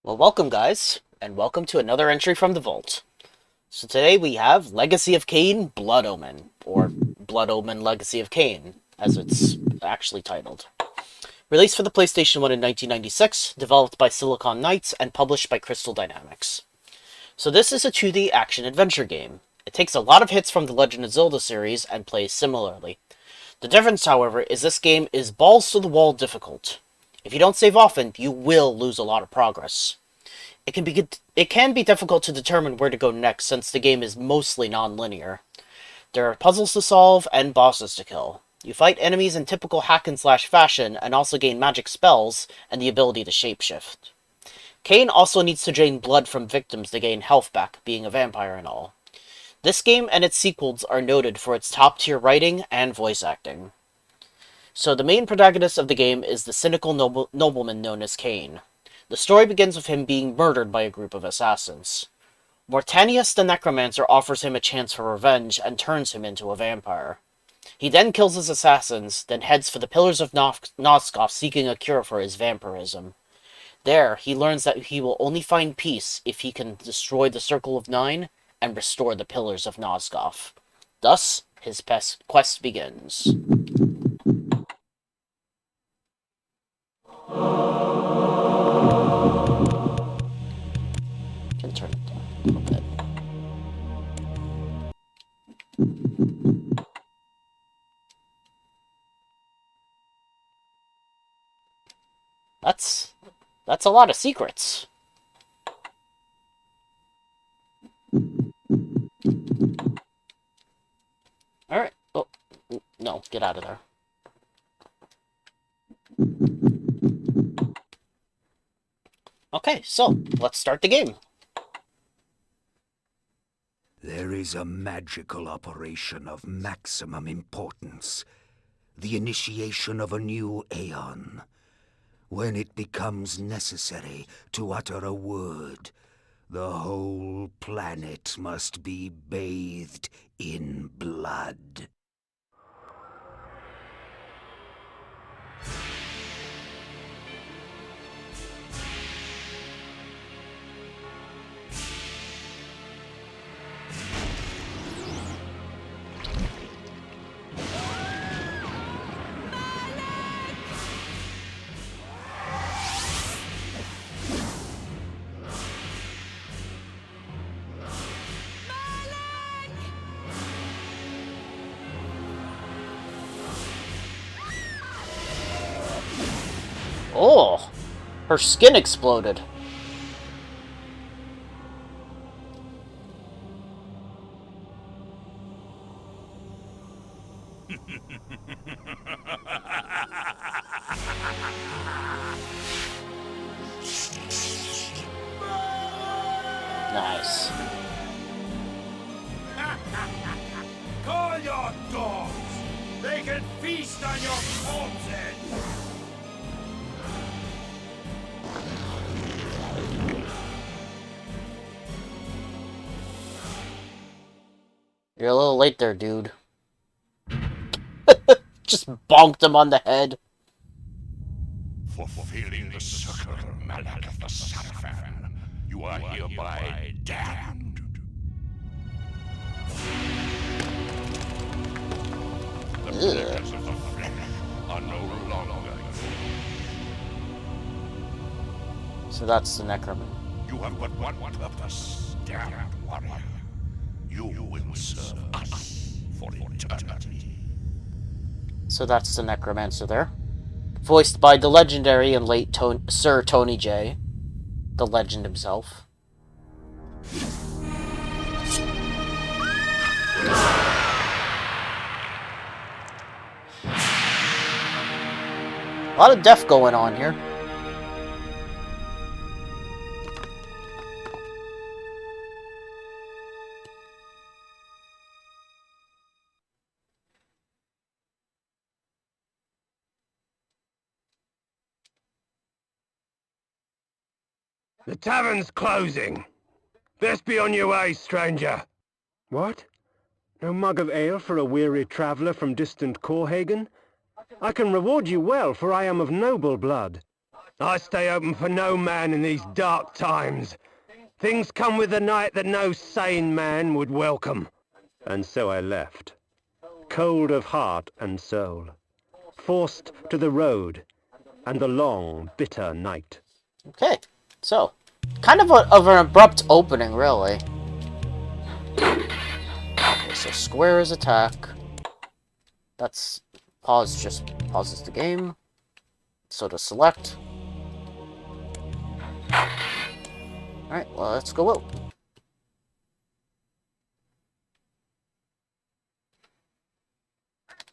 Well, welcome guys, and welcome to another entry from the vault. So today we have Legacy of Kain, Blood Omen, or Blood Omen Legacy of Kain, as it's actually titled. Released for the PlayStation 1 in 1996, developed by Silicon Knights, and published by Crystal Dynamics. So this is a 2D action-adventure game. It takes a lot of hits from the Legend of Zelda series and plays similarly. The difference, however, is this game is balls-to-the-wall difficult. If you don't save often, you will lose a lot of progress. It can be difficult to determine where to go next since the game is mostly non-linear. There are puzzles to solve and bosses to kill. You fight enemies in typical hack-and-slash fashion and also gain magic spells and the ability to shapeshift. Kain also needs to drain blood from victims to gain health back, being a vampire and all. This game and its sequels are noted for its top-tier writing and voice acting. So the main protagonist of the game is the cynical nobleman known as Kain. The story begins with him being murdered by a group of assassins. Mortanius the Necromancer offers him a chance for revenge and turns him into a vampire. He then kills his assassins, then heads for the Pillars of Nosgoth seeking a cure for his vampirism. There, he learns that he will only find peace if he can destroy the Circle of Nine and restore the Pillars of Nosgoth. Thus, his quest begins. Can turn it down a little bit. That's a lot of secrets. Alright. Oh, no, get out of there. Okay, so, let's start the game. There is a magical operation of maximum importance. The initiation of a new aeon. When it becomes necessary to utter a word, the whole planet must be bathed in blood. Oh, her skin exploded. Nice. Call your dogs! They can feast on your corpses! You're a little late there, dude. Just bonked him on the head. For fulfilling the circle, Malak of the Sarafan, you are hereby damned. The pleasures of the flesh are no longer So that's the Necroman. You have but one purpose, damned warrior. You will serve us for eternity. So that's the Necromancer there. Voiced by the legendary and late Sir Tony J. The legend himself. A lot of death going on here. The tavern's closing. Best be on your way, stranger. What? No mug of ale for a weary traveller from distant Corhagen? I can reward you well, for I am of noble blood. I stay open for no man in these dark times. Things come with the night that no sane man would welcome. And so I left, cold of heart and soul, forced to the road and the long, bitter night. Okay, so kind of an abrupt opening, really. Okay, so square is attack. That's pause. Just pauses the game. So to select. All right, well let's go out.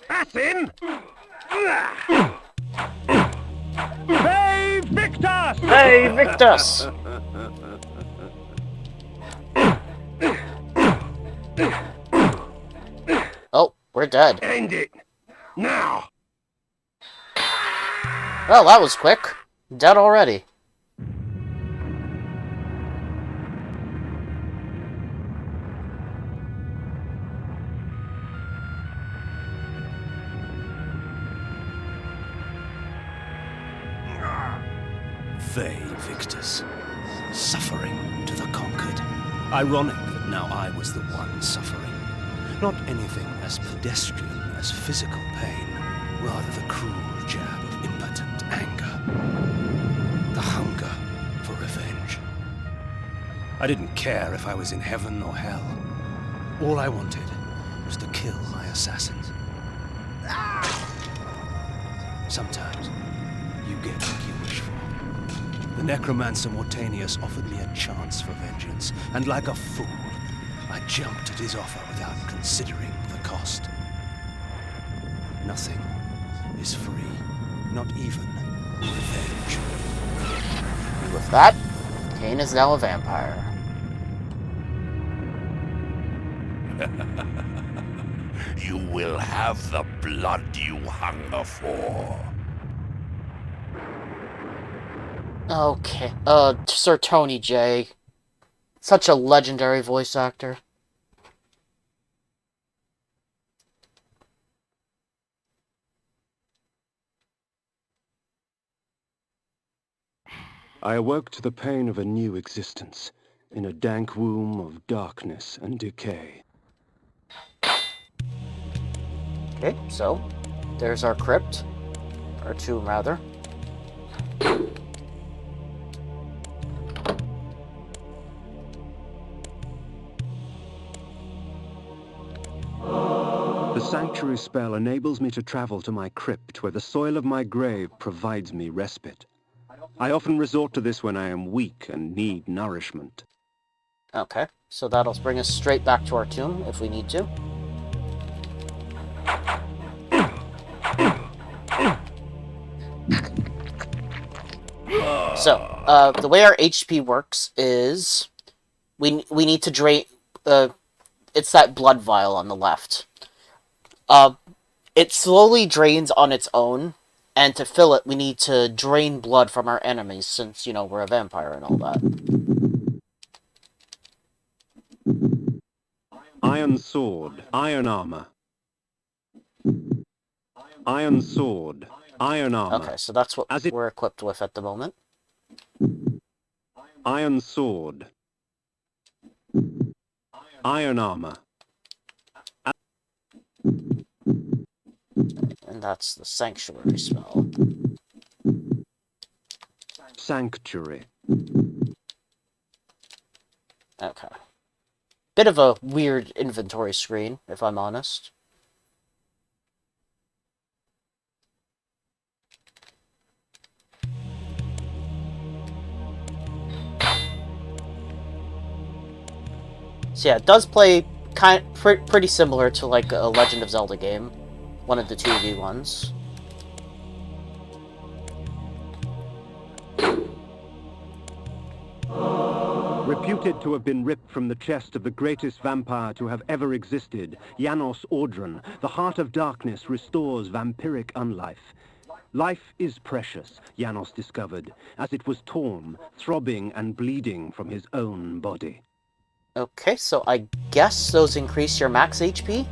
That's him! Hey, Victor! Hey, Victus! Oh, we're dead. End it! Now! Well, that was quick. Dead already. They, Victus. Suffering to the conquered. Ironic that now I was the one suffering. Not anything as pedestrian as physical pain, rather the cruel jab of impotent anger. The hunger for revenge. I didn't care if I was in heaven or hell. All I wanted was to kill my assassins. Sometimes you get what you wish for. The necromancer Mortanius offered me a chance for vengeance, and like a fool, I jumped at his offer without considering the cost. Nothing is free, not even revenge. And with that, Kain is now a vampire. You will have the blood you hunger for. Okay, Sir Tony J. Such a legendary voice actor. I awoke to the pain of a new existence, in a dank womb of darkness and decay. Okay, so there's our crypt. Or tomb, rather. The sanctuary spell enables me to travel to my crypt, where the soil of my grave provides me respite. I often resort to this when I am weak and need nourishment. Okay, so that'll bring us straight back to our tomb if we need to. So, the way our HP works is we need to drain. It's that blood vial on the left. It slowly drains on its own, and to fill it, we need to drain blood from our enemies, since, you know, we're a vampire and all that. Iron sword, iron armor. Iron sword, iron armor. Okay, so that's what we're equipped with at the moment. Iron sword. Iron armor. And that's the sanctuary spell. Sanctuary. Okay. Bit of a weird inventory screen, if I'm honest. So yeah, it does play pretty similar to like a Legend of Zelda game, one of the 2D ones. Reputed to have been ripped from the chest of the greatest vampire to have ever existed, Janos Audron, the Heart of Darkness restores vampiric unlife. Life is precious, Janos discovered, as it was torn, throbbing and bleeding from his own body. Okay, so I guess those increase your max HP?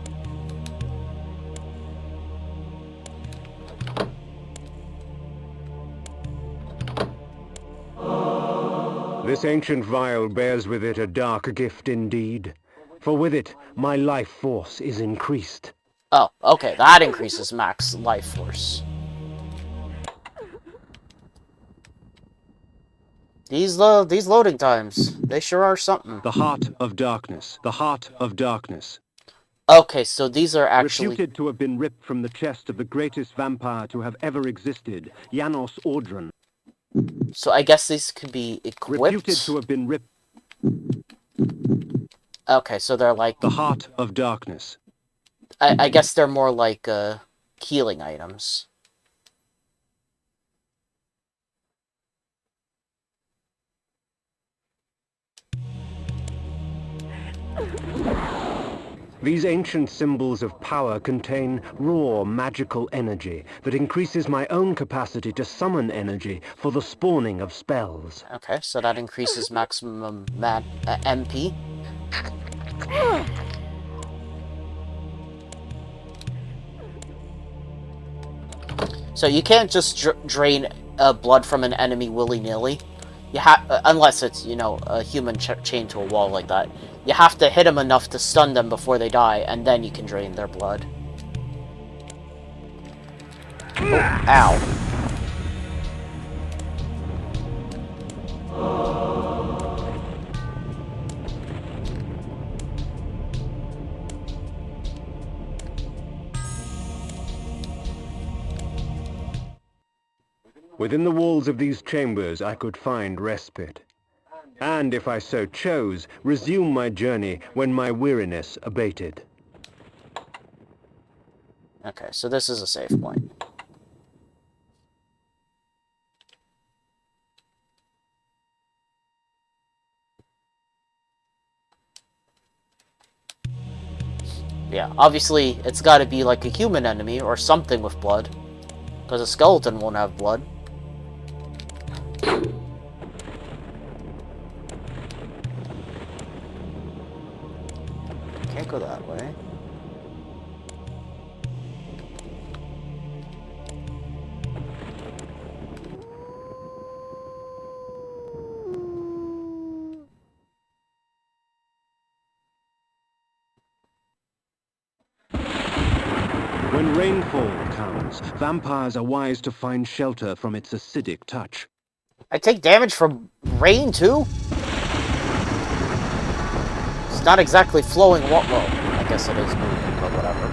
This ancient vial bears with it a dark gift indeed, for with it my life force is increased. Oh, okay, that increases max life force. These loading times, they sure are something. The Heart of Darkness, the Heart of Darkness. Okay, so these are actually... Reputed to have been ripped from the chest of the greatest vampire to have ever existed, Janos Audron. So I guess these could be equipped? Reputed to have been ripped... Okay, so they're like... The Heart of Darkness. I guess they're more like, healing items. These ancient symbols of power contain raw magical energy that increases my own capacity to summon energy for the spawning of spells. Okay, so that increases maximum MP. So you can't just drain blood from an enemy willy-nilly. You unless it's, you know, a human chained to a wall like that. You have to hit them enough to stun them before they die, and then you can drain their blood. Oh, ow. Within the walls of these chambers I could find respite, and if I so chose, resume my journey when my weariness abated. Okay, so this is a safe point. Yeah, obviously, it's gotta be like a human enemy or something with blood, because a skeleton won't have blood. Can't go that way. When rainfall comes, vampires are wise to find shelter from its acidic touch. I take damage from rain, too? It's not exactly flowing water. Well, I guess it is moving, but whatever.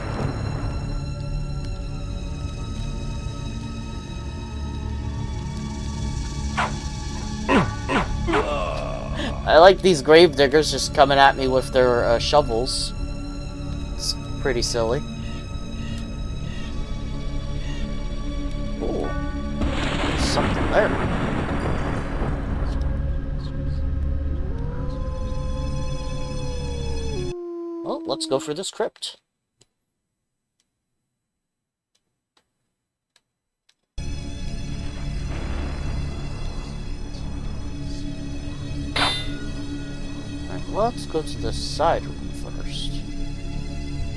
I like these grave diggers just coming at me with their shovels. It's pretty silly. Ooh. There's something there. Well, let's go for this crypt. Alright, let's go to the side room first.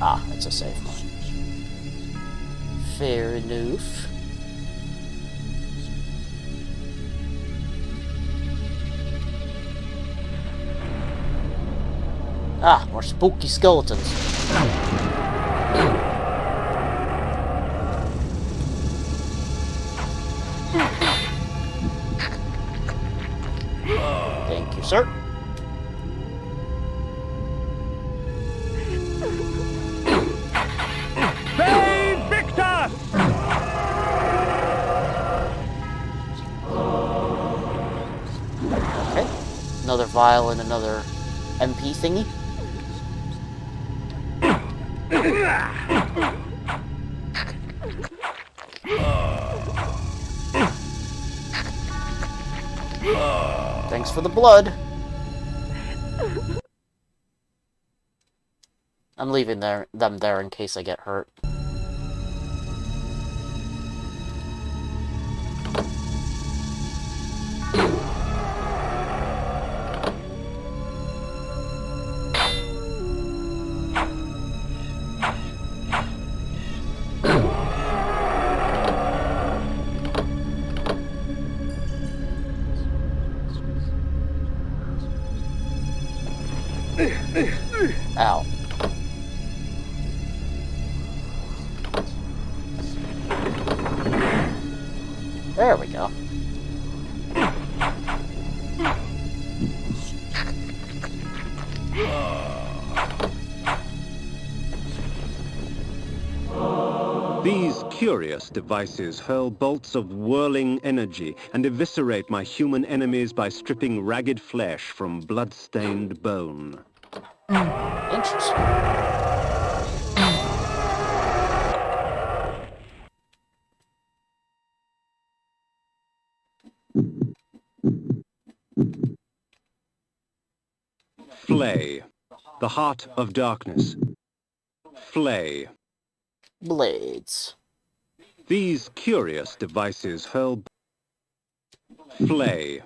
Ah, it's a safe one. Fair enough. Ah, more spooky skeletons. Thank you, sir. Victor! Okay. Another vial and another MP thingy. Thanks for the blood. I'm leaving them there in case I get hurt. Ow. There we go. These curious devices hurl bolts of whirling energy and eviscerate my human enemies by stripping ragged flesh from blood-stained bone. Interesting. Flay, the heart of darkness. Flay. Blades. These curious devices hurl... Flay.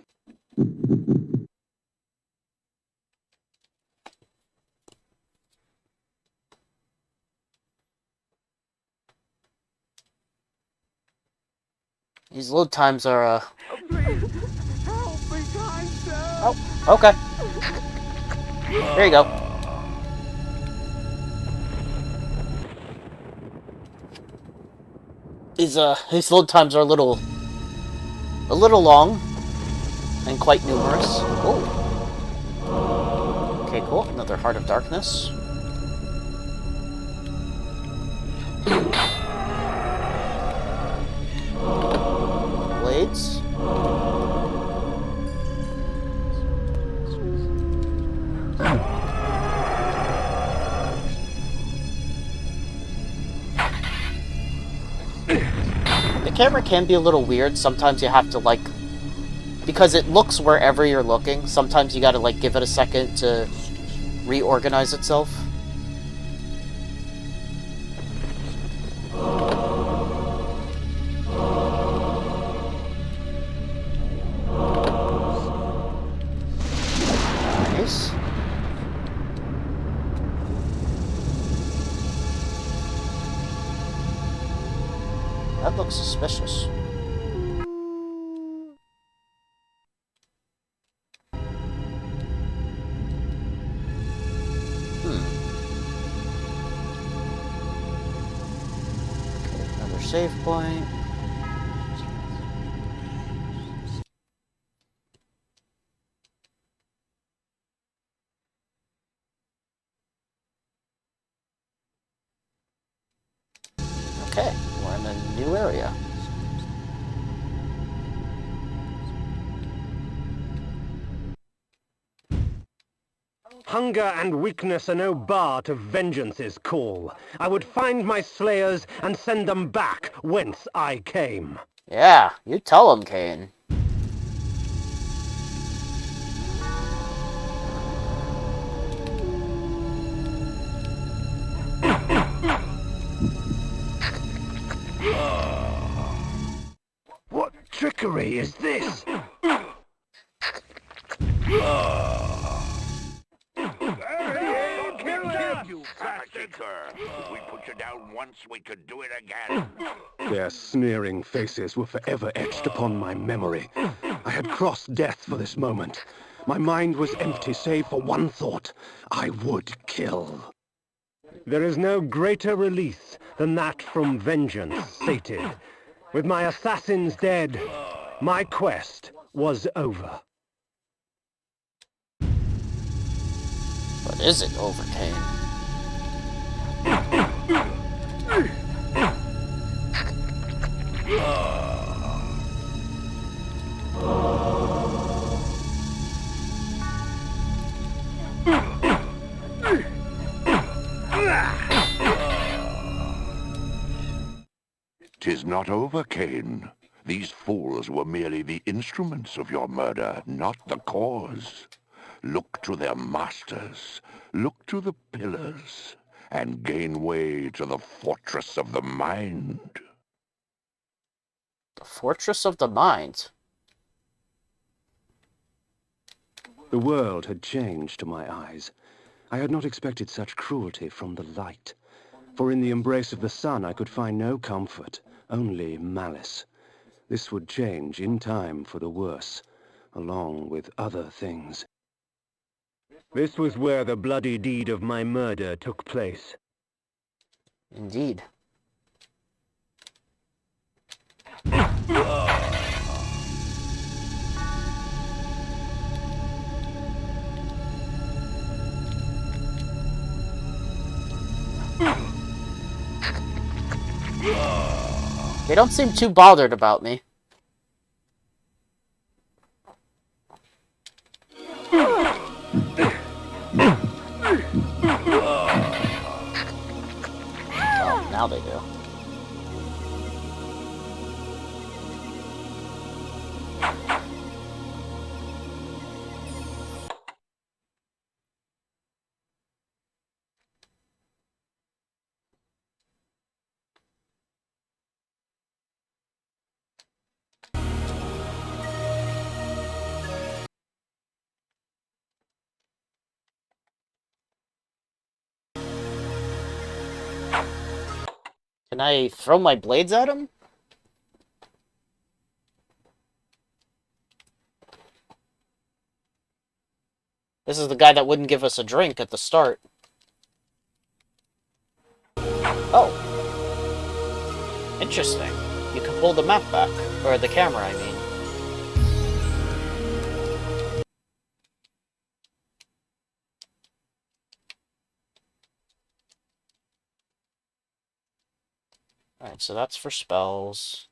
These load times are, Please, help me, kind sir! Oh, okay. There you go. These load times are a little long and quite numerous. Oh. Okay, cool. Another Heart of Darkness. Blades. The camera can be a little weird. Sometimes you have to, like, because it looks wherever you're looking, sometimes you gotta, like, give it a second to reorganize itself. Nice. That looks suspicious. Okay, another save point. Okay, we're in a new area. Hunger and weakness are no bar to vengeance's call. I would find my slayers and send them back whence I came. Yeah, you tell him, Kain. What trickery is this? If we put you down once, we could do it again. Their sneering faces were forever etched upon my memory. I had crossed death for this moment. My mind was empty save for one thought. I would kill. There is no greater release than that from vengeance sated. With my assassins dead, my quest was over. But is it over, Kain? "'Tis not over, Kain. These fools were merely the instruments of your murder, not the cause. Look to their masters, look to the pillars, and gain way to the fortress of the mind." The Fortress of the Mind. The world had changed to my eyes. I had not expected such cruelty from the light. For in the embrace of the sun I could find no comfort, only malice. This would change in time for the worse, along with other things. This was where the bloody deed of my murder took place. Indeed. They don't seem too bothered about me. Well, now they do. Can I throw my blades at him? This is the guy that wouldn't give us a drink at the start. Oh. Interesting. You can pull the map back. Or the camera, I mean. Alright, so that's for spells.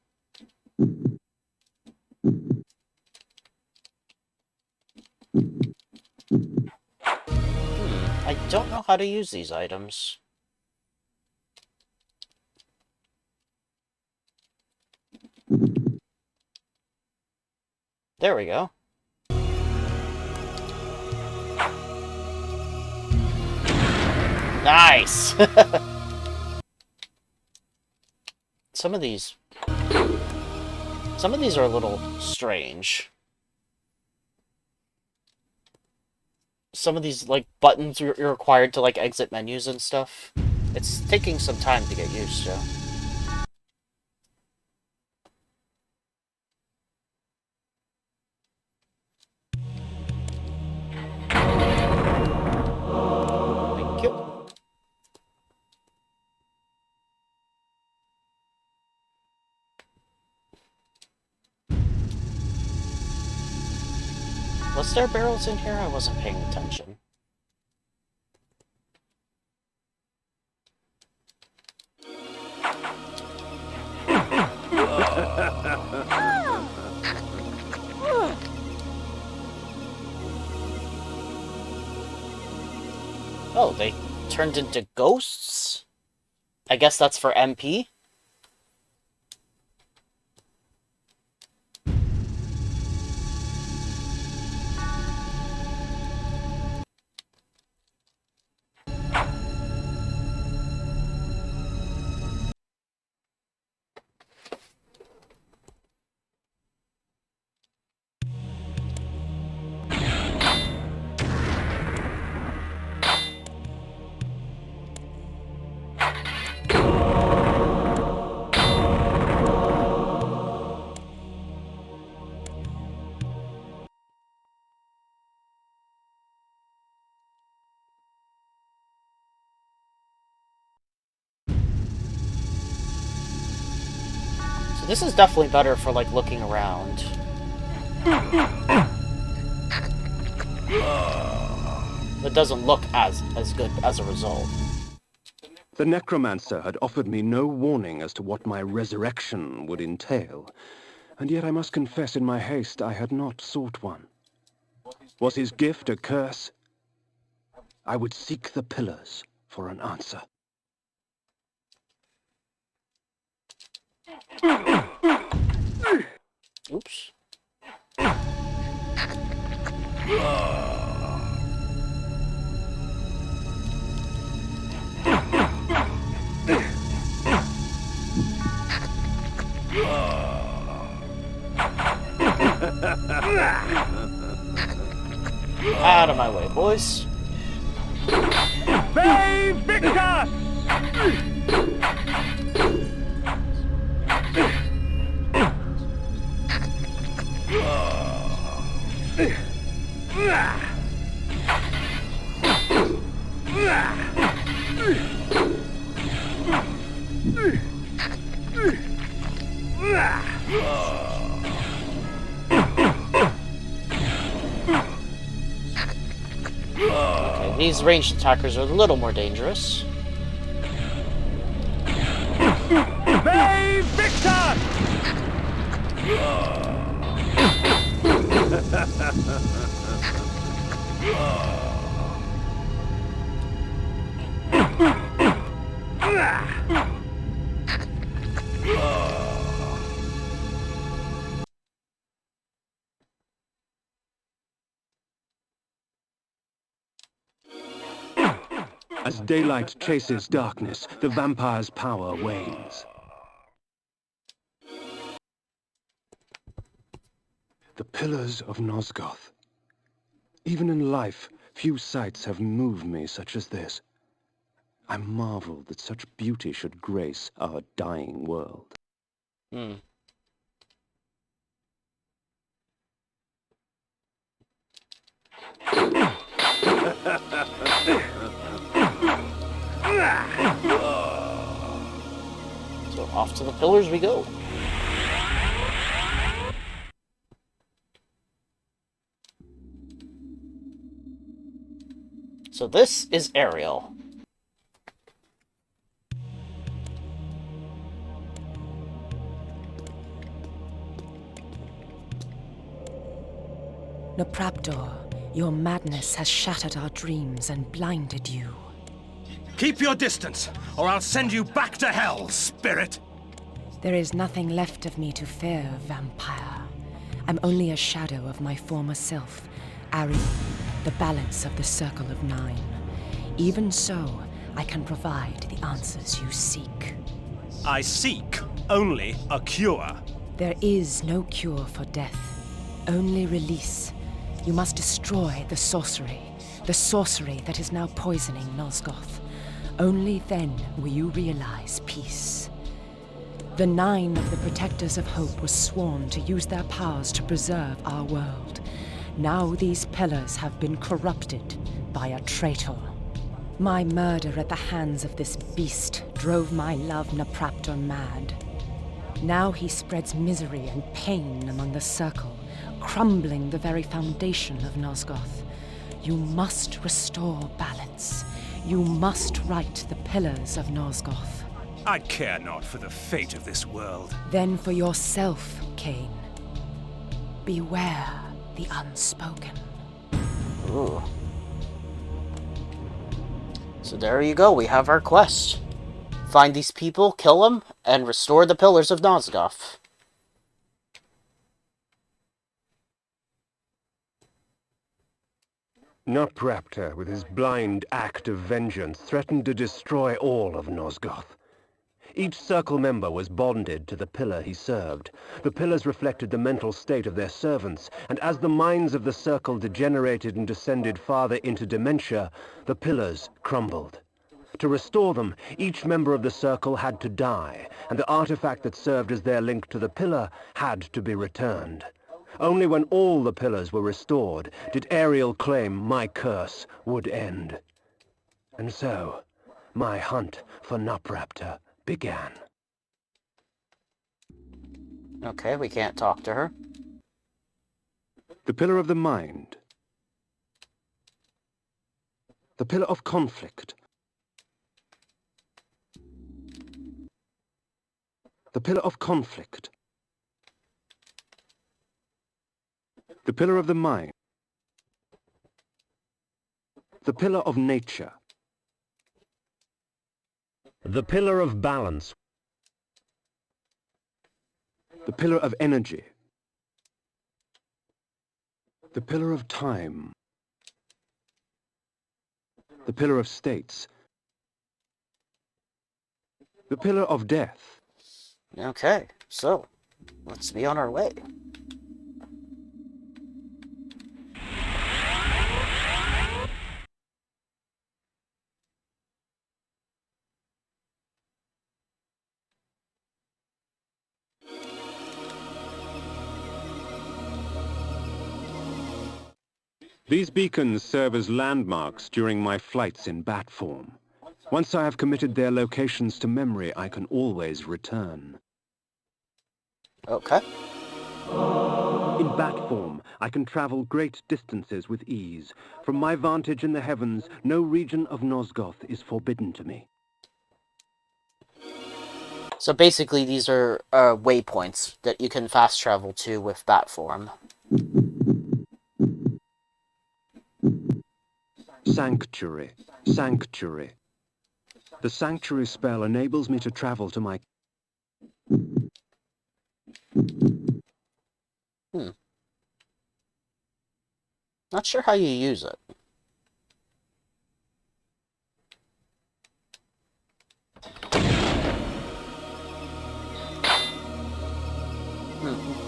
I don't know how to use these items. There we go. Nice! Some of these are a little strange. Some of these, like, buttons you're required to, like, exit menus and stuff. It's taking some time to get used to. Thank you. Was there barrels in here? I wasn't paying attention. Oh, they turned into ghosts? I guess that's for MP? So this is definitely better for, like, looking around. It doesn't look as good as a result. The necromancer had offered me no warning as to what my resurrection would entail, and yet I must confess in my haste I had not sought one. Was his gift a curse? I would seek the pillars for an answer. Oops. Out of my way, boys. Bay Victus! These ranged attackers are a little more dangerous. Bay Victor! As daylight chases darkness, the vampire's power wanes. The Pillars of Nosgoth. Even in life, few sights have moved me such as this. I marvel that such beauty should grace our dying world. Hmm. So off to the pillars we go. So this is Ariel. Nopraptor, your madness has shattered our dreams and blinded you. Keep your distance, or I'll send you back to hell, spirit! There is nothing left of me to fear, vampire. I'm only a shadow of my former self, Ari, the balance of the Circle of Nine. Even so, I can provide the answers you seek. I seek only a cure. There is no cure for death, only release. You must destroy the sorcery that is now poisoning Nosgoth. Only then will you realize peace. The Nine of the Protectors of Hope were sworn to use their powers to preserve our world. Now these pillars have been corrupted by a traitor. My murder at the hands of this beast drove my love Nopraptor mad. Now he spreads misery and pain among the Circle, crumbling the very foundation of Nosgoth. You must restore balance. You must right the pillars of Nosgoth. I care not for the fate of this world. Then for yourself, Kain. Beware the unspoken. Ooh. So there you go, we have our quest. Find these people, kill them, and restore the pillars of Nosgoth. Nopraptor, with his blind act of vengeance, threatened to destroy all of Nosgoth. Each Circle member was bonded to the pillar he served. The pillars reflected the mental state of their servants, and as the minds of the Circle degenerated and descended farther into dementia, the pillars crumbled. To restore them, each member of the Circle had to die, and the artifact that served as their link to the pillar had to be returned. Only when all the pillars were restored did Ariel claim my curse would end. And so, my hunt for Nopraptor began. Okay, we can't talk to her. The pillar of the mind. The pillar of conflict. The pillar of conflict. The pillar of the mind. The pillar of nature. The pillar of balance. The pillar of energy. The pillar of time. The pillar of states. The pillar of death. Okay, so let's be on our way. These beacons serve as landmarks during my flights in bat form. Once I have committed their locations to memory, I can always return. Okay. In bat form, I can travel great distances with ease. From my vantage in the heavens, no region of Nosgoth is forbidden to me. So basically, these are waypoints that you can fast travel to with bat form. Sanctuary. Sanctuary. The Sanctuary spell enables me to travel to my... Not sure how you use it.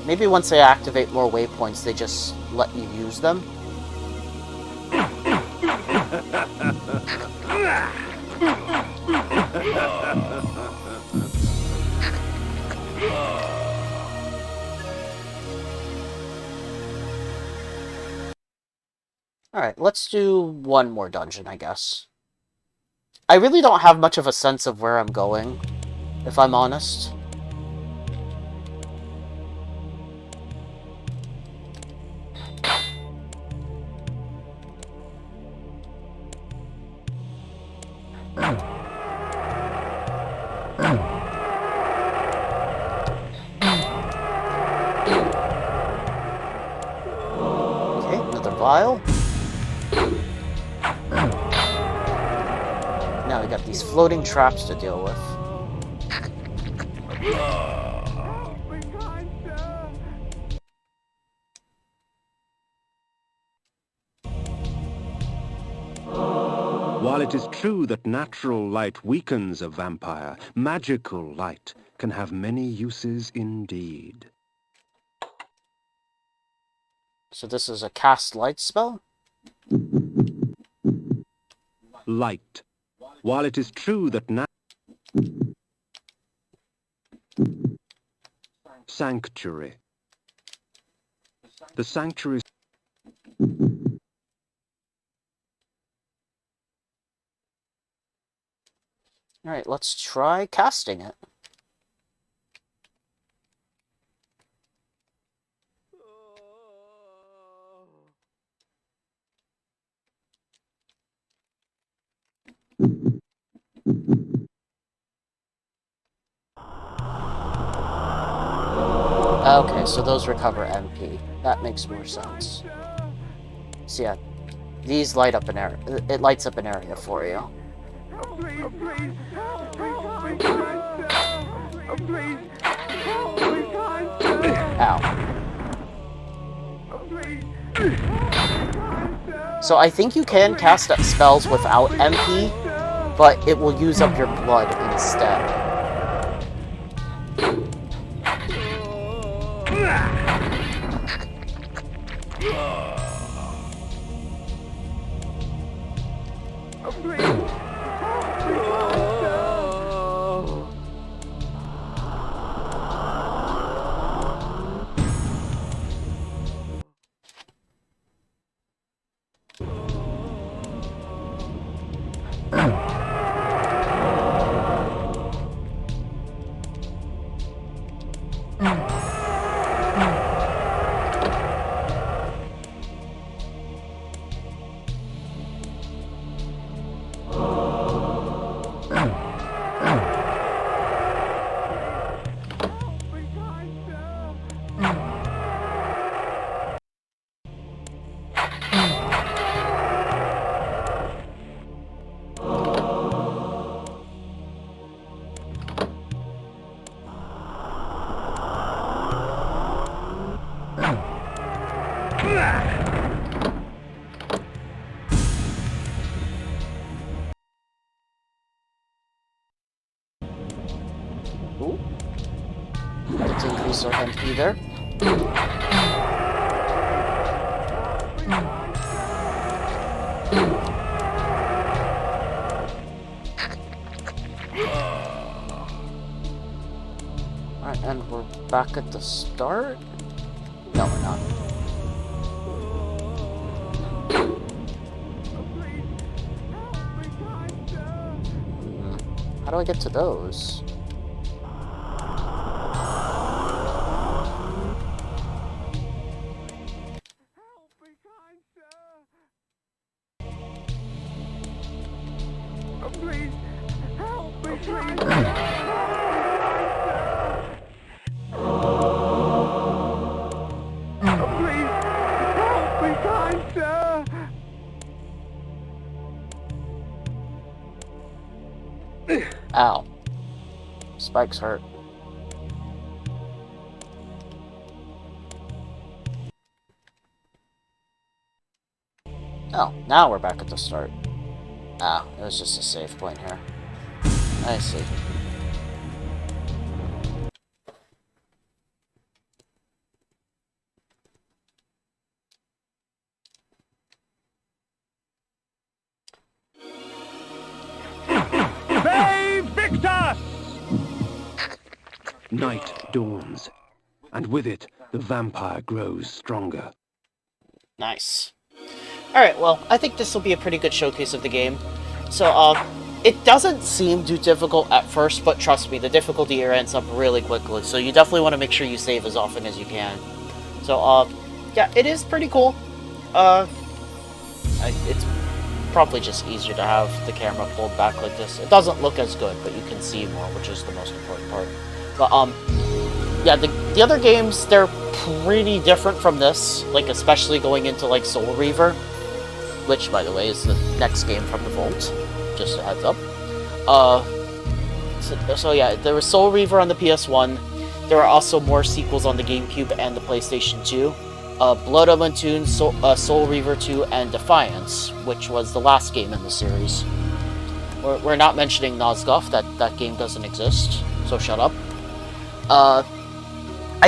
Maybe once they activate more waypoints, they just let you use them. Alright, let's do one more dungeon, I guess. I really don't have much of a sense of where I'm going, if I'm honest. Okay, another vial. Now we got these floating traps to deal with. While it is true that natural light weakens a vampire, magical light can have many uses indeed. So this is a cast light spell? Light. While it is true that Sanctuary. The Sanctuary... Alright, let's try casting it. Okay, so those recover MP. That makes more sense. So yeah, these light up an area. It lights up an area for you. Ow. So I think you can cast spells without MP, but it will use up your blood instead. Ooh. Let's increase our MP there. Alright, and we're back at the start? No, we're not. How do I get to those? Please, help me, please. Please, help me, kind sir. Ow. Spikes hurt. Oh, now we're back at the start. Ah, it was just a save point here. I see. Victor! Night dawns, and with it, the vampire grows stronger. Nice. Alright, well, I think this will be a pretty good showcase of the game. So, it doesn't seem too difficult at first, but trust me, the difficulty here ends up really quickly, so you definitely want to make sure you save as often as you can. So, yeah, it is pretty cool. It's probably just easier to have the camera pulled back like this. It doesn't look as good, but you can see more, which is the most important part. But, yeah, the other games, they're pretty different from this, like, especially going into, like, Soul Reaver, which, by the way, is the next game from the Vault, just a heads up. So yeah, there was Soul Reaver on the PS1, there are also more sequels on the GameCube and the PlayStation 2. Blood Omen 2, Soul Reaver 2, and Defiance, which was the last game in the series. We're not mentioning Nosgoth, that game doesn't exist, so shut up. I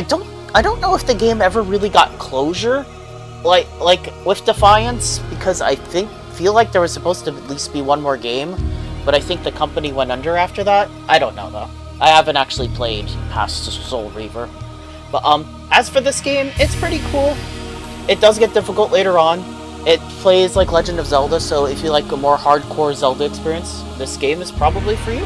don't know if the game ever really got closure, like with Defiance, because I feel like there was supposed to at least be one more game, but I think the company went under after that. I don't know though. I haven't actually played past Soul Reaver. But as for this game, it's pretty cool. It does get difficult later on. It plays like Legend of Zelda, so if you like a more hardcore Zelda experience, this game is probably for you.